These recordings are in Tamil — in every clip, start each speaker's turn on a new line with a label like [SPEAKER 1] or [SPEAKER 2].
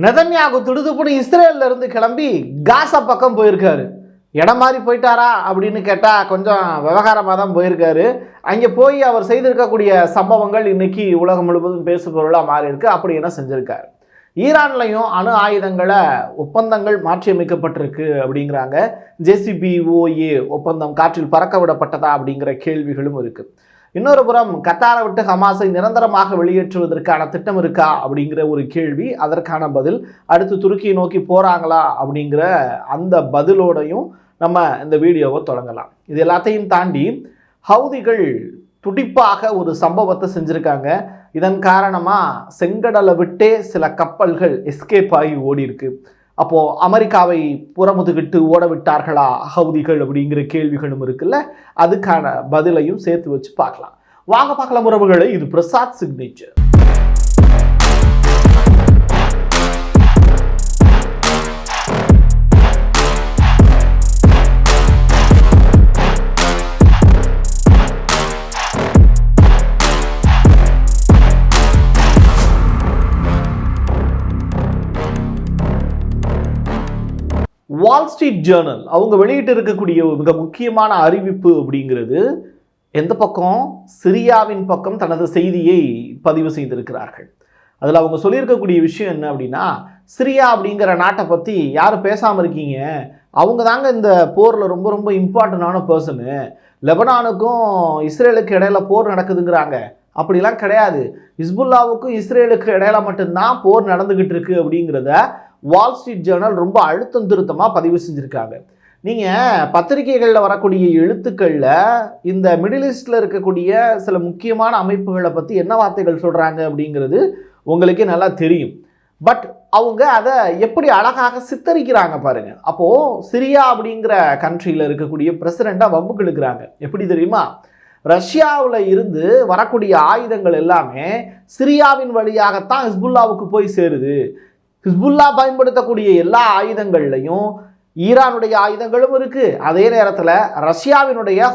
[SPEAKER 1] நெதன்யாகு திடுதுப்புன்னு இஸ்ரேல்ல இருந்து கிளம்பி காசா பக்கம் போயிருக்காரு. இடம் மாதிரி போயிட்டாரா அப்படின்னு கேட்டால் கொஞ்சம் விவகாரமாக தான் போயிருக்காரு. அங்கே போய் அவர் செய்திருக்கக்கூடிய சம்பவங்கள் இன்னைக்கு உலகம் முழுவதும் பேசு பொருளாக மாறி இருக்கு. அப்படி என்ன செஞ்சிருக்காரு? ஈரான்லையும் அணு ஆயுதங்களை ஒப்பந்தங்கள் மாற்றியமைக்கப்பட்டிருக்கு அப்படிங்கிறாங்க. JCPOA ஒப்பந்தம் காற்றில் பறக்க விடப்பட்டதா அப்படிங்கிற கேள்விகளும் இருக்கு. இன்னொரு புறம் கத்தாரை விட்டு ஹமாஸை நிரந்தரமாக வெளியேற்றுவதற்கான திட்டம் இருக்கா அப்படிங்கிற ஒரு கேள்வி, அதற்கான பதில். அடுத்து துருக்கியை நோக்கி போறாங்களா அப்படிங்கிற அந்த பதிலோடையும் நம்ம இந்த வீடியோவை தொடங்கலாம். இது எல்லாத்தையும் தாண்டி ஹவுதிகள் துடிப்பாக ஒரு சம்பவத்தை செஞ்சுருக்காங்க. இதன் காரணமாக செங்கடலை விட்டே சில கப்பல்கள் எஸ்கேப் ஆகி ஓடி இருக்கு. அப்போது அமெரிக்காவை புறமுதுகிட்டு ஓட விட்டார்களா ஹவுதிகள் அப்படிங்கிற கேள்விகளும் இருக்குல்ல. அதுக்கான பதிலையும் சேர்த்து வச்சு பார்க்கலாம். வாங்க பார்க்கலாம் உறவுகளை. இது Prasad signature. Wall Street Journal அவங்க வெளியிட்டு இருக்கக்கூடிய மிக முக்கியமான அறிவிப்பு அப்படிங்கிறது, எந்த பக்கம் சிரியாவின் பக்கம் தனது செய்தியை பதிவு செய்திருக்கிறார்கள். அதில் அவங்க சொல்லியிருக்கக்கூடிய விஷயம் என்ன அப்படின்னா, சிரியா அப்படிங்கிற நாட்டை பற்றி யாரும் பேசாமல் இருக்கீங்க, அவங்க தாங்க இந்த போரில் ரொம்ப ரொம்ப இம்பார்ட்டண்டான பர்சனு. லெபனானுக்கும் இஸ்ரேலுக்கு இடையில போர் நடக்குதுங்கிறாங்க. அப்படிலாம் கிடையாது. ஹிஸ்புல்லாவுக்கும் இஸ்ரேலுக்கு இடையில மட்டும்தான் போர் நடந்துகிட்டு இருக்கு அப்படிங்கிறத வால் ஸ்ட்ரீட் ஜேர்னல் ரொம்ப அழுத்தம் திருத்தமாக பதிவு செஞ்சுருக்காங்க. நீங்கள் பத்திரிகைகளில் வரக்கூடிய எழுத்துக்களில் இந்த மிடில் ஈஸ்டில் இருக்கக்கூடிய சில முக்கியமான அமைப்புகளை பற்றி என்ன வார்த்தைகள் சொல்கிறாங்க அப்படிங்கிறது உங்களுக்கே நல்லா தெரியும். பட் அவங்க அதை எப்படி அழகாக சித்தரிக்கிறாங்க பாருங்க. அப்போது சிரியா அப்படிங்கிற கண்ட்ரியில் இருக்கக்கூடிய பிரசிடெண்ட்டாக வம்புக்கு இழுக்கிறாங்க. எப்படி தெரியுமா? ரஷ்யாவில் இருந்து வரக்கூடிய ஆயுதங்கள் எல்லாமே சிரியாவின் வழியாகத்தான் ஹிஸ்புல்லாவுக்கு போய் சேருது. ஹிஸ்புல்லா பயன்படுத்தக்கூடிய எல்லா ஆயுதங்கள்லையும் ஈரானுடைய ஆயுதங்களும் இருக்கு. அதே நேரத்தில் ரஷ்யாவினுடைய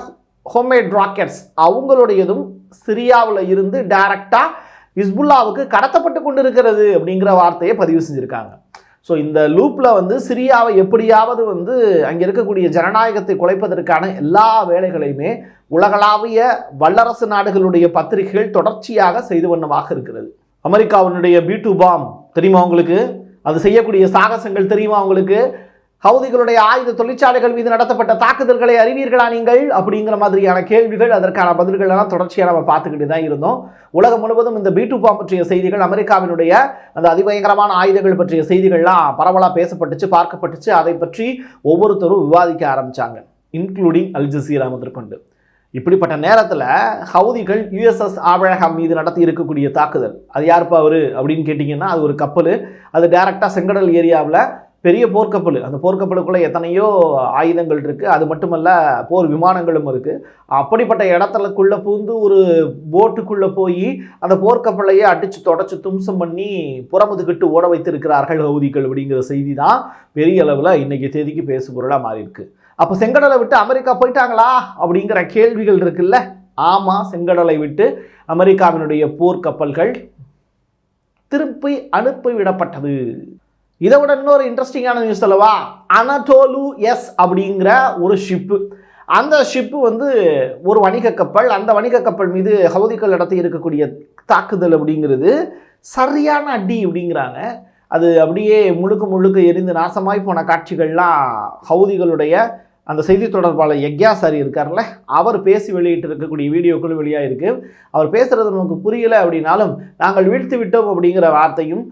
[SPEAKER 1] ஹோம்மேட் ராக்கெட்ஸ் அவங்களுடையதும் சிரியாவில் இருந்து டைரக்டாக ஹிஸ்புல்லாவுக்கு கடத்தப்பட்டு கொண்டு இருக்கிறது அப்படிங்கிற வார்த்தையை பதிவு செஞ்சுருக்காங்க. ஸோ இந்த லூப்பில் சிரியாவை எப்படியாவது அங்கே இருக்கக்கூடிய ஜனநாயகத்தை குலைப்பதற்கான எல்லா வேலைகளையுமே உலகளாவிய வல்லரசு நாடுகளுடைய பத்திரிகைகள் தொடர்ச்சியாக செய்து வண்ணமாக இருக்கிறது. அமெரிக்காவினுடைய B2 பாம் தெரியுமா உங்களுக்கு? அது செய்யக்கூடிய சாகசங்கள் தெரியுமா உங்களுக்கு? ஹவுதிகளுடைய ஆயுத தொழிற்சாலைகள் மீது நடத்தப்பட்ட தாக்குதல்களை அறிவீர்களா நீங்கள் அப்படிங்கிற மாதிரியான கேள்விகள், அதற்கான பதில்கள் எல்லாம் தொடர்ச்சியாக நம்ம பார்த்துக்கிட்டு தான் இருந்தோம். உலகம் முழுவதும் இந்த B2 பாம் பற்றிய செய்திகள், அமெரிக்காவினுடைய அந்த அதிபயங்கரமான ஆயுதங்கள் பற்றிய செய்திகள்லாம் பரவலாக பேசப்பட்டுச்சு, பார்க்கப்பட்டுச்சு. அதை பற்றி ஒவ்வொருத்தரும் விவாதிக்க ஆரம்பித்தாங்க, இன்க்ளூடிங் அல் ஜசீரா முதற்கொண்டு. இப்படிப்பட்ட நேரத்தில் ஹவுதிகள் USS ஆப்ரஹாம் மீது நடத்தி இருக்கக்கூடிய தாக்குதல், அது யாருப்பா அவரு அப்படின்னு கேட்டிங்கன்னா, அது ஒரு கப்பல். அது டைரெக்டாக செங்கடல் ஏரியாவில் பெரிய போர்க்கப்பல். அந்த போர்க்கப்பலுக்குள்ளே எத்தனையோ ஆயுதங்கள் இருக்குது. அது மட்டுமல்ல, போர் விமானங்களும் இருக்குது. அப்படிப்பட்ட இடத்துலக்குள்ளே பூந்து ஒரு போட்டுக்குள்ளே போய் அந்த போர்க்கப்பலையே அடித்து தொடச்சி தும்சம் பண்ணி புறமுதுகிட்டு ஓட வைத்திருக்கிறார்கள் ஹவுதிகள் அப்படிங்கிற செய்தி தான் பெரிய அளவில் இன்றைக்கி தேதிக்கு பேசு பொருளாக மாறி இருக்கு. அப்போ செங்கடலை விட்டு அமெரிக்கா போயிட்டாங்களா அப்படிங்கிற கேள்விகள் இருக்குல்ல. ஆமாம், செங்கடலை விட்டு அமெரிக்காவினுடைய போர்க்கப்பல்கள் திருப்பி அனுப்பிவிடப்பட்டது. இதை விட இன்னொரு இன்ட்ரெஸ்டிங்கான நியூஸ் சொல்லவா? அனடோலு எஸ் அப்படிங்கிற ஒரு ஷிப்பு. அந்த ஷிப்பு ஒரு வணிக கப்பல். அந்த வணிக கப்பல் மீது ஹவுதிகள் நடத்தி இருக்கக்கூடிய தாக்குதல் அப்படிங்கிறது சரியான அடி அப்படிங்கிறாங்க. அது அப்படியே முழுக்க முழுக்க எரிந்து நாசமாய் போன காட்சிகள்லாம் ஹவுதிகளுடைய அந்த செய்தி தொடர்பாளர் யக்யா சாரி இருக்கார்ல, அவர் பேசி வெளியிட்டு இருக்கக்கூடிய வீடியோக்களும் வெளியாக இருக்குது. அவர் பேசுகிறது நமக்கு புரியலை அப்படின்னாலும் நாங்கள் வீழ்த்து விட்டோம் அப்படிங்கிற வார்த்தையும்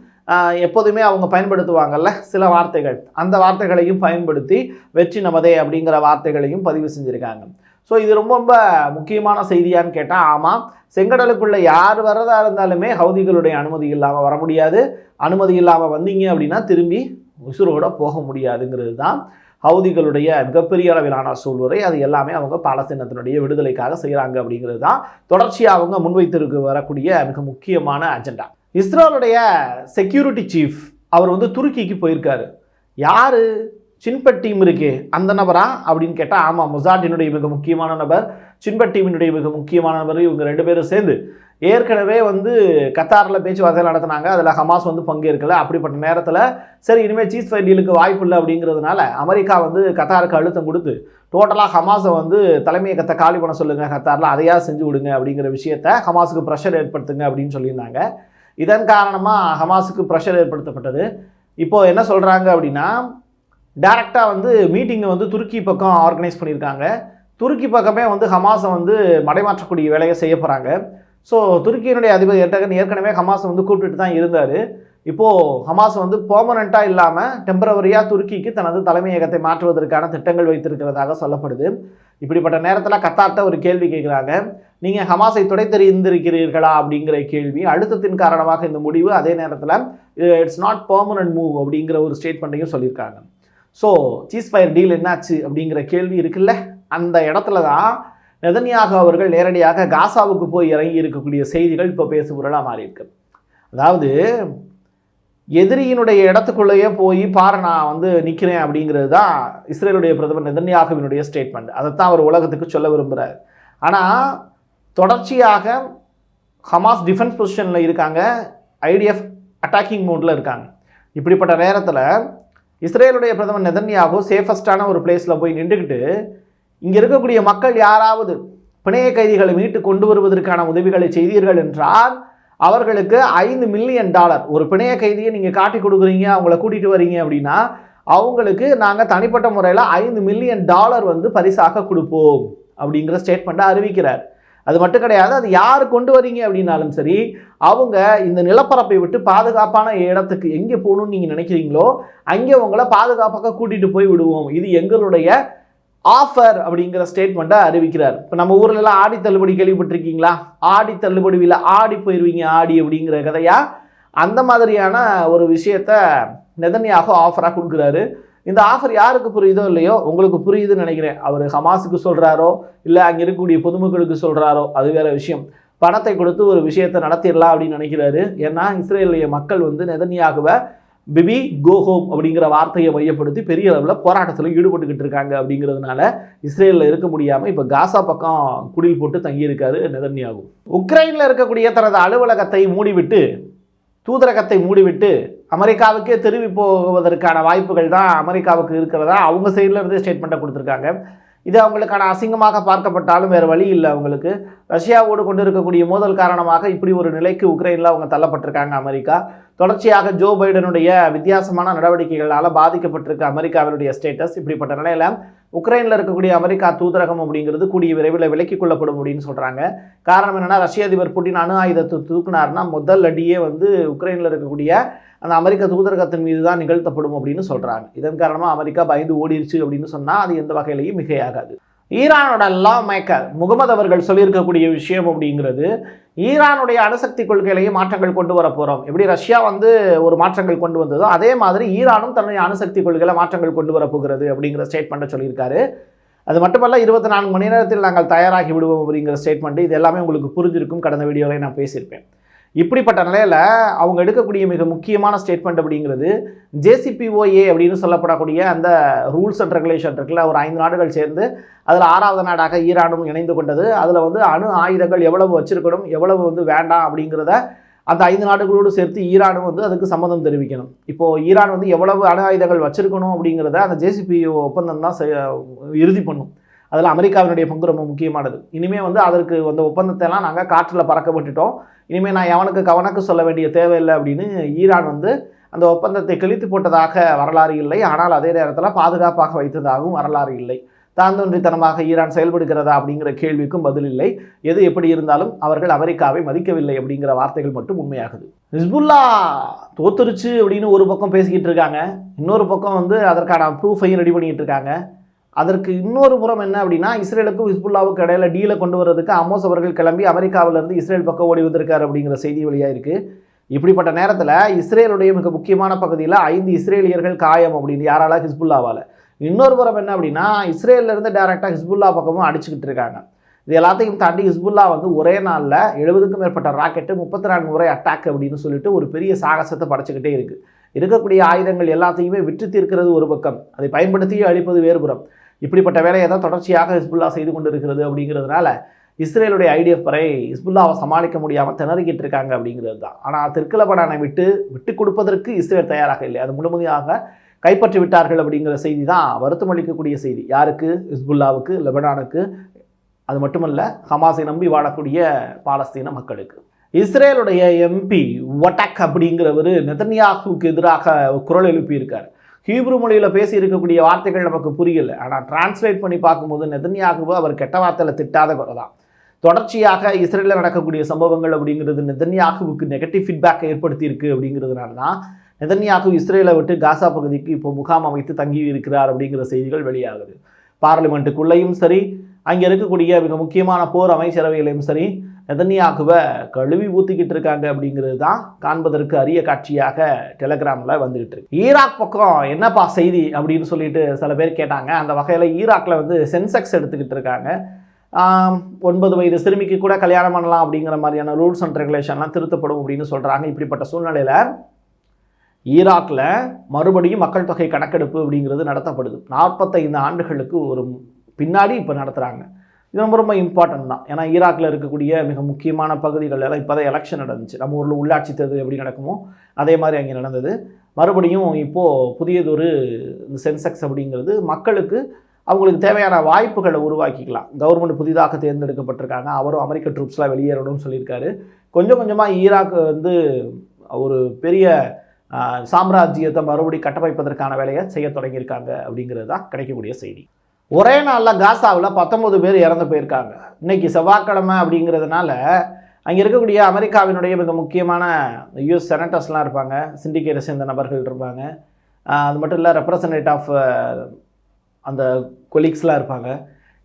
[SPEAKER 1] எப்போதுமே அவங்க பயன்படுத்துவாங்கல்ல சில வார்த்தைகள், அந்த வார்த்தைகளையும் பயன்படுத்தி வெற்றி நமதே அப்படிங்கிற வார்த்தைகளையும் பதிவு செஞ்சுருக்காங்க. ஸோ இது ரொம்ப ரொம்ப முக்கியமான செய்தியான்னு கேட்டால் ஆமாம், செங்கடலுக்குள்ளே யார் வரதா இருந்தாலுமே ஹவுதிகளுடைய அனுமதி இல்லாமல் வர முடியாது. அனுமதி இல்லாமல் வந்தீங்க அப்படின்னா திரும்பி உசுரோட போக முடியாதுங்கிறது தான் ஹவுதிகளுடைய மிகப்பெரிய அளவிலான சூழ்நிலை. அது எல்லாமே அவங்க பாலஸ்தீனத்தினுடைய விடுதலைக்காக செய்கிறாங்க அப்படிங்கிறது தான் தொடர்ச்சியாக அவங்க முன்வைத்திருக்கு வரக்கூடிய மிக முக்கியமான அஜெண்டா. இஸ்ரேலுடைய செக்யூரிட்டி சீஃப் அவர் துருக்கிக்கு போயிருக்காரு. யார்? சின்பட் டீம் இருக்கே அந்த நபரா அப்படின்னு கேட்டால் ஆமாம், மொசாட்டினுடைய மிக முக்கியமான நபர், சின்பட் டீமினுடைய மிக முக்கியமான நபர். இவங்க 2 பேரும் சேர்ந்து ஏற்கனவே வந்து கத்தாரில் பேச்சுவார்த்தை நடத்தினாங்க. அதில் ஹமாஸ் வந்து பங்கேற்கல. அப்படிப்பட்ட நேரத்தில் சரி இனிமேல் சீஸ் ஃபயர் டீலுக்கு வாய்ப்பு இல்லை அப்படிங்கிறதுனால அமெரிக்கா வந்து கத்தாருக்கு அழுத்தம் கொடுத்து டோட்டலாக ஹமாஸை வந்து தலைமையகத்தை காலி பண்ண சொல்லுங்கள், கத்தாரில் அதையா செஞ்சு விடுங்க அப்படிங்கிற விஷயத்த ஹமாஸுக்கு ப்ரெஷர் ஏற்படுத்துங்க அப்படின்னு சொல்லியிருந்தாங்க. இதன் காரணமாக ஹமாஸுக்கு ப்ரெஷர் ஏற்படுத்தப்பட்டது. இப்போது என்ன சொல்கிறாங்க அப்படின்னா, டைரெக்டாக வந்து மீட்டிங்கை வந்து துருக்கி பக்கம் ஆர்கனைஸ் பண்ணியிருக்காங்க. துருக்கி பக்கமே வந்து ஹமாஸை வந்து மடைமாற்றக்கூடிய வேலையை செய்ய போகிறாங்க. ஸோ துருக்கியினுடைய அதிபர் எர்டகன் ஏற்கனவே ஹமாஸை வந்து கூப்பிட்டு தான் இருந்தார். இப்போது ஹமாஸ் வந்து பெர்மனண்ட்டாக இல்லாமல் டெம்பரவரியாக துருக்கிக்கு தனது தலைமையகத்தை மாற்றுவதற்கான திட்டங்கள் வைத்திருக்கிறதாக சொல்லப்படுது. இப்படிப்பட்ட நேரத்தில் கத்தார்ட்ட ஒரு கேள்வி கேட்குறாங்க, நீங்கள் ஹமாஸை துடைத்தெறிந்திருக்கிறீர்களா அப்படிங்கிற கேள்வி. அழுத்தத்தின் காரணமாக இந்த முடிவு, அதே நேரத்தில் இட்ஸ் நாட் பெர்மனன்ட் மூவ் அப்படிங்கிற ஒரு ஸ்டேட்மெண்ட்டையும் சொல்லியிருக்காங்க. ஸோ சீஸ் ஃபயர் டீல் என்னாச்சு அப்படிங்கிற கேள்வி இருக்குல்ல, அந்த இடத்துல தான் நெதன்யாகு அவர்கள் நேரடியாக காசாவுக்கு போய் இறங்கி இருக்கக்கூடிய செய்திகள் இப்போ பேசுபொருளாக மாறி இருக்கு. அதாவது எதிரியினுடைய இடத்துக்குள்ளேயே போய் பாரு நான் வந்து நிற்கிறேன் அப்படிங்கிறது தான் இஸ்ரேலுடைய பிரதமர் நெதன்யாகுவினுடைய ஸ்டேட்மெண்ட். அதைத்தான் அவர் உலகத்துக்கு சொல்ல விரும்புகிறார். ஆனால் தொடர்ச்சியாக ஹமாஸ் டிஃபென்ஸ் பொசிஷனில் இருக்காங்க, ஐடிஎஃப் அட்டாக்கிங் மோடில் இருக்காங்க. இப்படிப்பட்ட நேரத்தில் இஸ்ரேலுடைய பிரதமர் நெதன்யாகு சேஃபஸ்டான ஒரு பிளேஸில் போய் நின்றுக்கிட்டு இங்கே இருக்கக்கூடிய மக்கள் யாராவது பிணைய கைதிகளை மீட்டு கொண்டு வருவதற்கான உதவிகளை செய்தீர்கள் என்றால் அவர்களுக்கு $5 மில்லியன், ஒரு பிணைய கைதியை நீங்கள் காட்டி கொடுக்குறீங்க, அவங்கள கூட்டிகிட்டு வரீங்க அப்படின்னா அவங்களுக்கு நாங்கள் தனிப்பட்ட முறையில் $5 மில்லியன் வந்து பரிசாக கொடுப்போம் அப்படிங்கிற ஸ்டேட்மெண்ட்டை அறிவிக்கிறார். அது மட்டும் கிடையாது, அது யார் கொண்டு வரீங்க அப்படின்னாலும் சரி, அவங்க இந்த நிலப்பரப்பை விட்டு பாதுகாப்பான இடத்துக்கு எங்கே போகணும்னு நீங்கள் நினைக்கிறீங்களோ அங்கே உங்களை பாதுகாப்பாக கூட்டிகிட்டு போய் விடுவோம், இது எங்களுடைய ஆஃபர் அப்படிங்கிற ஸ்டேட்மெண்ட்டை அறிவிக்கிறார். இப்போ நம்ம ஊர்லலாம் ஆடி தள்ளுபடி கேள்விப்பட்டிருக்கீங்களா? ஆடி தள்ளுபடியில் ஆடி போயிடுவீங்க ஆடி அப்படிங்கிற கதையா, அந்த மாதிரியான ஒரு விஷயத்த நெதன்யாகு ஆஃபராக கொடுக்குறாரு. இந்த ஆஃபர் யாருக்கு புரியுதோ இல்லையோ, உங்களுக்கு புரியுதுன்னு நினைக்கிறேன். அவர் ஹமாஸுக்கு சொல்கிறாரோ இல்லை அங்கே இருக்கக்கூடிய பொதுமக்களுக்கு சொல்கிறாரோ அது வேற விஷயம். பணத்தை கொடுத்து ஒரு விஷயத்தை நடத்திடலாம் அப்படின்னு நினைக்கிறாரு. ஏன்னா இஸ்ரேலுடைய மக்கள் வந்து நெதன்யாகுவை பிபி கோ ஹோம் அப்படிங்கிற வார்த்தையை மையப்படுத்தி பெரிய அளவில் போராட்டத்தில் ஈடுபட்டுக்கிட்டு இருக்காங்க. அப்படிங்கிறதுனால இஸ்ரேலில் இருக்க முடியாமல் இப்போ காசா பக்கம் குடில் போட்டு தங்கியிருக்காரு நெதன்யாகு. உக்ரைனில் இருக்கக்கூடிய தனது அலுவலகத்தை மூடிவிட்டு, தூதரகத்தை மூடிவிட்டு அமெரிக்காவுக்கே திரும்பி போவதற்கான வாய்ப்புகள் தான் அமெரிக்காவுக்கு இருக்கிறதா அவங்க சைடில் இருந்து ஸ்டேட்மெண்ட்டை கொடுத்துருக்காங்க. இது அவங்களுக்கான அசிங்கமாக பார்க்கப்பட்டாலும் வேறு வழி இல்லை. அவங்களுக்கு ரஷ்யாவோடு கொண்டு இருக்கக்கூடிய மோதல் காரணமாக இப்படி ஒரு நிலைக்கு உக்ரைனில் அவங்க தள்ளப்பட்டிருக்காங்க. அமெரிக்கா தொடர்ச்சியாக ஜோ பைடனுடைய வித்தியாசமான நடவடிக்கைகளால் பாதிக்கப்பட்டிருக்க அமெரிக்காவினுடைய ஸ்டேட்டஸ். இப்படிப்பட்ட நிலையில் உக்ரைனில் இருக்கக்கூடிய அமெரிக்கா தூதரகம் அப்படிங்கிறது கூடிய விரைவில் விலக்கிக் கொள்ளப்படும் அப்படின்னு சொல்கிறாங்க. காரணம் என்னென்னா, ரஷ்ய அதிபர் புட்டின் அணு ஆயுதத்தை தூக்குனார்னா முதல் அடியே வந்து உக்ரைனில் இருக்கக்கூடிய அந்த அமெரிக்க தூதரகத்தின் மீது தான் நிகழ்த்தப்படும் அப்படின்னு சொல்கிறாங்க. இதன் காரணமாக அமெரிக்கா பயந்து ஓடிடுச்சு அப்படின்னு சொன்னால் அது எந்த வகையிலையும் மிகையாகாது. ஈரானோட லா மேக்கர் முகமது அவர்கள் சொல்லியிருக்கக்கூடிய விஷயம் அப்படிங்கிறது, ஈரானுடைய அணுசக்தி கொள்கையிலேயே மாற்றங்கள் கொண்டு வர போகிறோம். எப்படி ரஷ்யா வந்து ஒரு மாற்றங்கள் கொண்டு வந்ததோ அதே மாதிரி ஈரானும் தன்னுடைய அணுசக்தி கொள்கையில் மாற்றங்கள் கொண்டு வர போகிறது அப்படிங்கிற ஸ்டேட்மெண்ட்டை சொல்லியிருக்காரு. அது மட்டுமல்ல, 24 மணி நேரத்தில் நாங்கள் தயாராகி விடுவோம் அப்படிங்கிற ஸ்டேட்மெண்ட்டு. இது எல்லாமே உங்களுக்கு புரிஞ்சிருக்கும், கடந்த வீடியோவில் நான் பேசியிருப்பேன். இப்படிப்பட்ட நிலையில் அவங்க எடுக்கக்கூடிய மிக முக்கியமான ஸ்டேட்மெண்ட் அப்படிங்கிறது JCPOA அப்படின்னு சொல்லப்படக்கூடிய அந்த ரூல்ஸ் அண்ட் ரெகுலேஷன் இருக்குல்ல, ஒரு 5 நாடுகள் சேர்ந்து அதில் 6வது நாடாக ஈரானும் இணைந்து கொண்டது. அதில் வந்து அணு ஆயுதங்கள் எவ்வளவு வச்சிருக்கணும், எவ்வளவு வந்து வேண்டாம் அப்படிங்கிறத அந்த 5 நாடுகளோடு சேர்த்து ஈரானும் வந்து அதுக்கு சம்மதம் தெரிவிக்கணும். இப்போது ஈரான் வந்து எவ்வளவு அணு ஆயுதங்கள் வச்சிருக்கணும் அப்படிங்கிறத அந்த JCPOA ஒப்பந்தம் தான் இறுதி பண்ணும். அதில் அமெரிக்காவினுடைய பங்கு ரொம்ப முக்கியமானது. இனிமேல் வந்து அதற்கு அந்த ஒப்பந்தத்தை எல்லாம் நாங்கள் காற்றில் பறக்க விட்டுட்டோம், இனிமேல் நான் எவனுக்கு கவனக்கு சொல்ல வேண்டிய தேவையில்லை அப்படின்னு ஈரான் வந்து அந்த ஒப்பந்தத்தை கிழித்து போட்டதாக வரலாறு இல்லை. ஆனால் அதே நேரத்தில் பாதுகாப்பாக வைத்ததாகவும் வரலாறு இல்லை. தாந்தோன்றித்தனமாக ஈரான் செயல்படுகிறதா அப்படிங்கிற கேள்விக்கும் பதில் இல்லை. எது எப்படி இருந்தாலும் அவர்கள் அமெரிக்காவை மதிக்கவில்லை அப்படிங்கிற வார்த்தைகள் மட்டும் உண்மையாகுது. ஹிஸ்புல்லா தோத்துருச்சு அப்படின்னு ஒரு பக்கம் பேசிக்கிட்டு இருக்காங்க, இன்னொரு பக்கம் வந்து அதற்கான ப்ரூஃபையும் ரெடி பண்ணிக்கிட்டு இருக்காங்க. அதற்கு இன்னொரு புறம் என்ன அப்படின்னா, இஸ்ரேலுக்கும் ஹிஸ்புல்லாவுக்கு இடையில டீலை கொண்டு வரதுக்கு அமோஸ் அவர்கள் கிளம்பி அமெரிக்காவிலிருந்து இஸ்ரேல் பக்கம் ஓடி வந்திருக்காரு அப்படிங்கிற செய்தி வெளியாக இருக்குது. இப்படிப்பட்ட நேரத்தில் இஸ்ரேலுடைய மிக முக்கியமான பகுதியில் 5 இஸ்ரேலியர்கள் காயம் அப்படின்னு யாரால, ஹிஸ்புல்லாவால். இன்னொரு புறம் என்ன அப்படின்னா, இஸ்ரேலிருந்து டைரெக்டாக ஹிஸ்புல்லா பக்கமும் அடிச்சுக்கிட்டு இருக்காங்க. இது எல்லாத்தையும் தாண்டி ஹிஸ்புல்லா வந்து ஒரே நாளில் 70க்கும் மேற்பட்ட ராக்கெட்டு 34 முறை அட்டாக் அப்படின்னு சொல்லிட்டு ஒரு பெரிய சாகசத்தை படைச்சிக்கிட்டே இருக்குது. இருக்கக்கூடிய ஆயுதங்கள் எல்லாத்தையுமே விற்று தீர்க்கிறது ஒரு பக்கம், அதை பயன்படுத்தி அழிப்பது வேறுபுறம். இப்படிப்பட்ட வேலையை தான் தொடர்ச்சியாக ஹிஸ்புல்லா செய்து கொண்டிருக்கிறது. அப்படிங்கிறதுனால இஸ்ரேலுடைய ஐடிஎஃப் படை ஹிஸ்புல்லாவை சமாளிக்க முடியாமல் திணறிக்கிட்டு இருக்காங்க அப்படிங்கிறது தான். ஆனால் தெற்கு லெபனானை விட்டு கொடுப்பதற்கு இஸ்ரேல் தயாராக இல்லை, அது முழுமையாக கைப்பற்றி விட்டார்கள் அப்படிங்கிற செய்தி தான் வருத்தம் அளிக்கக்கூடிய செய்தி. யாருக்கு? ஹிஸ்புல்லாவுக்கு, லெபனானுக்கு, அது மட்டுமல்ல ஹமாஸை நம்பி வாழக்கூடிய பாலஸ்தீன மக்களுக்கு. இஸ்ரேலுடைய எம்பி வட்டக் அப்படிங்கிறவர் நெதன்யாஹுவுக்கு எதிராக குரல் எழுப்பியிருக்கார். ஹீப்ரு மொழியில் பேசி இருக்கக்கூடிய வார்த்தைகள் நமக்கு புரியலை, ஆனால் டிரான்ஸ்லேட் பண்ணி பார்க்கும்போது நெதன்யாஹுவை அவர் கெட்ட வார்த்தையில் திட்டாத குறை தான். தொடர்ச்சியாக இஸ்ரேலில் நடக்கக்கூடிய சம்பவங்கள் அப்படிங்கிறது நெதன்யாஹுவுக்கு நெகட்டிவ் ஃபீட்பேக்கை ஏற்படுத்தியிருக்கு. அப்படிங்கிறதுனால தான் நெதன்யாஹு இஸ்ரேலை விட்டு காசா பகுதிக்கு இப்போ முகாம் அமைத்து தங்கி இருக்கிறார் அப்படிங்கிற செய்திகள் வெளியாகுது. பார்லிமெண்ட்டுக்குள்ளேயும் சரி, அங்கே இருக்கக்கூடிய மிக முக்கியமான போர் அமைச்சரவையிலையும் சரி, நெதன்யாஹுவை கழுவி ஊற்றிக்கிட்டு இருக்காங்க அப்படிங்கிறது தான் காண்பதற்கு அரிய காட்சியாக டெலகிராமில் வந்துகிட்டு இருக்கு. ஈராக் பக்கம் என்னப்பா செய்தி அப்படின்னு சொல்லிட்டு சில பேர் கேட்டாங்க. அந்த வகையில் ஈராக்கில் வந்து சென்செக்ஸ் எடுத்துக்கிட்டு இருக்காங்க. 9 வயது சிறுமிக்கு கூட கல்யாணம் பண்ணலாம் அப்படிங்கிற மாதிரியான ரூல்ஸ் அண்ட் ரெகுலேஷன்லாம் திருத்தப்படும் அப்படின்னு சொல்கிறாங்க. இப்படிப்பட்ட சூழ்நிலையில் ஈராக்கில் மறுபடியும் மக்கள் தொகை கணக்கெடுப்பு அப்படிங்கிறது நடத்தப்படுது. 45 ஆண்டுகளுக்கு ஒரு பின்னாடி இப்போ நடத்துகிறாங்க. இது ரொம்ப ரொம்ப இம்பார்ட்டன்ட் தான். ஏன்னா ஈராக்கில் இருக்கக்கூடிய மிக முக்கியமான பகுதிகள் எல்லாம் இப்போ தான் எலெக்ஷன் நடந்துச்சு. நம்ம ஊரில் உள்ளாட்சி தேர்தல் எப்படி நடக்குமோ அதே மாதிரி அங்கே நடந்தது. மறுபடியும் இப்போது புதியதொரு சென்செக்ஸ் அப்படிங்கிறது மக்களுக்கு அவங்களுக்கு தேவையான வாய்ப்புகளை உருவாக்கிக்கலாம். கவர்மெண்ட் புதிதாக தேர்ந்தெடுக்கப்பட்டிருக்காங்க, அவரும் அமெரிக்க ட்ரூப்ஸ்லாம் வெளியேறணும்னு சொல்லியிருக்காரு. கொஞ்சம் கொஞ்சமாக ஈராக் வந்து ஒரு பெரிய சாம்ராஜ்யத்தை மறுபடியும் கட்டமைப்பதற்கான வேலையை செய்ய தொடங்கியிருக்காங்க அப்படிங்கிறது தான் கிடைக்கக்கூடிய செய்தி. ஒரே நாளில் காசாவில் 19 பேர் இறந்து போயிருக்காங்க. இன்றைக்கி செவ்வாய்க்கிழமை அப்படிங்கிறதுனால அங்கே இருக்கக்கூடிய அமெரிக்காவினுடைய மிக முக்கியமான யூஎஸ் செனட்டர்ஸ்லாம் இருப்பாங்க, சிண்டிகேட்டை சேர்ந்த நபர்கள் இருப்பாங்க, அது மட்டும் இல்லை ரெப்ரசன்டேட்டிவ் ஆஃப் அந்த கொலீக்ஸ்லாம் இருப்பாங்க.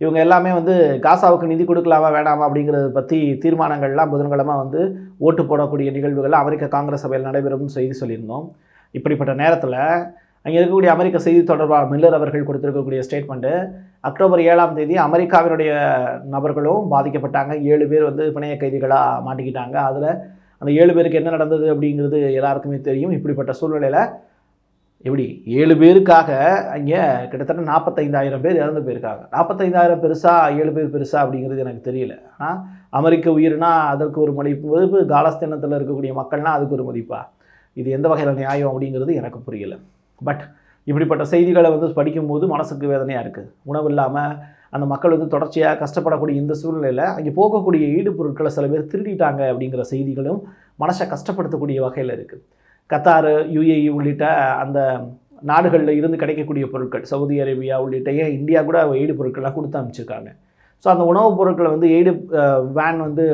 [SPEAKER 1] இவங்க எல்லாமே வந்து காசாவுக்கு நிதி கொடுக்கலாமா வேணாமா அப்படிங்கிறத பற்றி தீர்மானங்கள்லாம் புதன்கிழமை வந்து ஓட்டு போடக்கூடிய நிகழ்வுகள் அமெரிக்க காங்கிரஸ் சபையில் நடைபெறும் செய்தி சொல்லியிருந்தோம். இப்படிப்பட்ட நேரத்தில் அங்கே இருக்கக்கூடிய அமெரிக்க செய்தி தொடர்பாளர் மில்லர் அவர்கள் கொடுத்துருக்கக்கூடிய ஸ்டேட்மெண்ட்டு, அக்டோபர் 7ஆம் தேதி அமெரிக்காவினுடைய நபர்களும் பாதிக்கப்பட்டாங்க. 7 பேர் வந்து பிணைய கைதிகளாக மாட்டிக்கிட்டாங்க. அதில் அந்த 7 பேருக்கு என்ன நடந்தது அப்படிங்கிறது எல்லாருக்குமே தெரியும். இப்படிப்பட்ட சூழ்நிலையில் எப்படி 7 பேருக்காக அங்கே கிட்டத்தட்ட 45,000 பேர் இறந்து போயிருக்காங்க. 45,000 பெருசா 7 பேர் பெருசா அப்படிங்கிறது எனக்கு தெரியல. ஆனால் அமெரிக்க உயிர்னா அதற்கு ஒரு மதிப்பு, காலஸ்தீனத்தில் இருக்கக்கூடிய மக்கள்னால் அதுக்கு ஒரு மதிப்பா? இது எந்த வகையில் நியாயம் அப்படிங்கிறது எனக்கு புரியல. பட் இப்படிப்பட்ட செய்திகளை வந்து படிக்கும்போது மனசுக்கு வேதனையாக இருக்குது. உணவு இல்லாமல் அந்த மக்கள் வந்து தொடர்ச்சியாக கஷ்டப்படக்கூடிய இந்த சூழ்நிலையில் அங்கே போகக்கூடிய ஈடுபொருட்களை சில பேர் திருடிட்டாங்க அப்படிங்கிற செய்திகளும் மனசை கஷ்டப்படுத்தக்கூடிய வகையில் இருக்குது. கத்தார், UAE உள்ளிட்ட அந்த நாடுகளில் இருந்து கிடைக்கக்கூடிய பொருட்கள், சவுதி அரேபியா உள்ளிட்ட இந்தியா கூட எய்டு பொருட்கள்லாம் கொடுத்து அனுப்பிச்சிருக்காங்க. ஸோ அந்த உணவுப் பொருட்களை வந்து எய்டு வேன் வந்து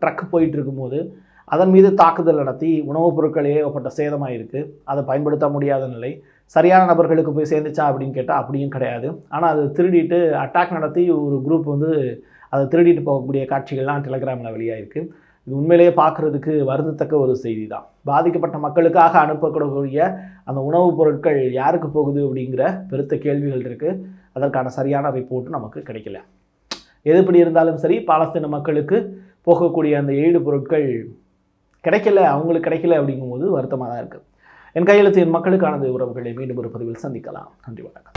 [SPEAKER 1] ட்ரக் போயிட்டு இருக்கும்போது அதன் மீது தாக்குதல் நடத்தி உணவுப் பொருட்கள் ஏகப்பட்ட சேதமாக இருக்குது. அதை பயன்படுத்த முடியாத நிலை. சரியான நபர்களுக்கு போய் சேர்ந்துச்சா அப்படின்னு கேட்டால் அப்படியும் கிடையாது. ஆனால் அது திருடிட்டு அட்டாக் நடத்தி ஒரு குரூப் வந்து அதை திருடிட்டு போகக்கூடிய காட்சிகள்லாம் டெலகிராமில் வெளியாகிருக்கு. இது உண்மையிலேயே பார்க்குறதுக்கு வருந்தத்தக்க ஒரு செய்தி தான். பாதிக்கப்பட்ட மக்களுக்காக அனுப்பக்கூடிய அந்த உணவுப் பொருட்கள் யாருக்கு போகுது அப்படிங்கிற பெருத்த கேள்விகள் இருக்குது. அதற்கான சரியான ரிப்போர்ட்டும் நமக்கு கிடைக்கல. எதுபடி இருந்தாலும் சரி, பாலஸ்தீன மக்களுக்கு போகக்கூடிய அந்த எய்டு பொருட்கள் கிடைக்கல, அவங்களுக்கு கிடைக்கல அப்படிங்கும்போது வருத்தமாக தான் இருக்குது. என் கையெழுத்து என் மக்களுக்கானது. உறவுகளை மீண்டும் ஒரு பதிவில் சந்திக்கலாம். நன்றி, வணக்கம்.